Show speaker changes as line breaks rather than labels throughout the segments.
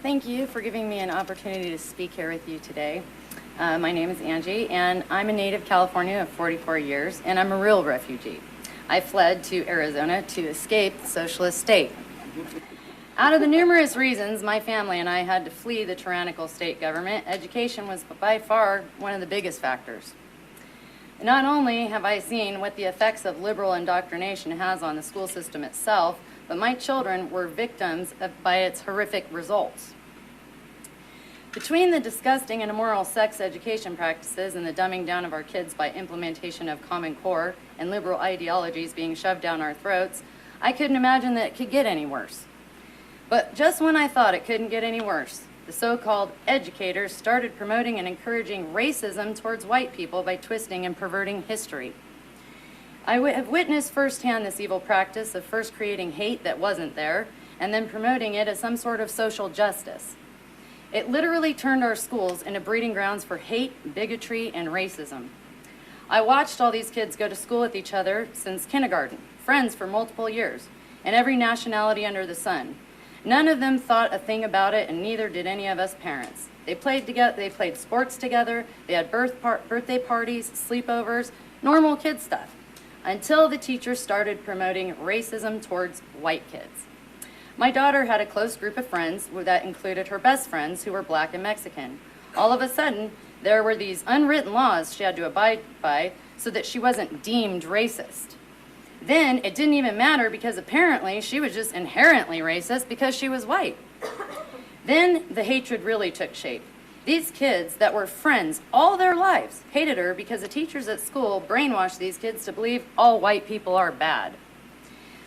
Thank you for giving me an opportunity to speak here with you today. My name is Angie, and I'm a native California of 44 years, and I'm a real refugee. I fled to Arizona to escape the socialist state. Out of the numerous reasons my family and I had to flee the tyrannical state government, education was by far one of the biggest factors. Not only have I seen what the effects of liberal indoctrination has on the school system itself, but my children were victims by its horrific results. Between the disgusting and immoral sex education practices and the dumbing down of our kids by implementation of Common Core and liberal ideologies being shoved down our throats, I couldn't imagine that it could get any worse. But just when I thought it couldn't get any worse, the so-called educators started promoting and encouraging racism towards white people by twisting and perverting history. I have witnessed firsthand this evil practice of first creating hate that wasn't there and then promoting it as some sort of social justice. It literally turned our schools into breeding grounds for hate, bigotry, and racism. I watched all these kids go to school with each other since kindergarten, friends for multiple years, and every nationality under the sun. None of them thought a thing about it, and neither did any of us parents. They played together, they played sports together, they had birthday parties, sleepovers, normal kid stuff, until the teachers started promoting racism towards white kids. My daughter had a close group of friends that included her best friends who were black and Mexican. All of a sudden, there were these unwritten laws she had to abide by so that she wasn't deemed racist. Then it didn't even matter because apparently she was just inherently racist because she was white. Then the hatred really took shape. These kids that were friends all their lives hated her because the teachers at school brainwashed these kids to believe all white people are bad.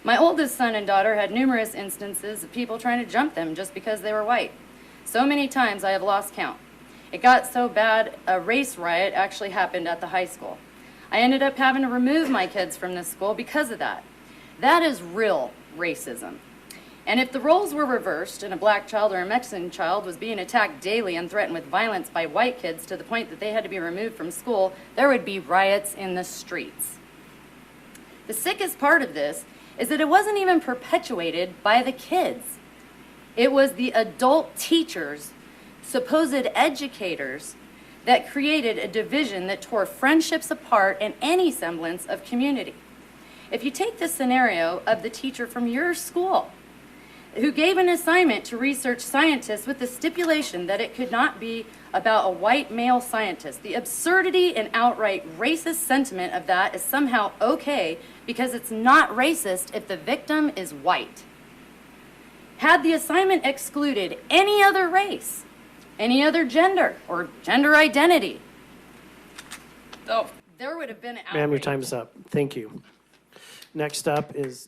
My oldest son and daughter had numerous instances of people trying to jump them just because they were white. So many times I have lost count. It got so bad, a race riot actually happened at the high school. I ended up having to remove my kids from this school because of that. That is real racism. And if the roles were reversed and a black child or a Mexican child was being attacked daily and threatened with violence by white kids to the point that they had to be removed from school, there would be riots in the streets. The sickest part of this is that it wasn't even perpetuated by the kids. It was the adult teachers, supposed educators, that created a division that tore friendships apart and any semblance of community. If you take the scenario of the teacher from your school who gave an assignment to research scientists with the stipulation that it could not be about a white male scientist, the absurdity and outright racist sentiment of that is somehow okay because it's not racist if the victim is white. Had the assignment excluded any other race, any other gender or gender identity, there would have been an outrage.
Ma'am, your time is up. Thank you. Next up is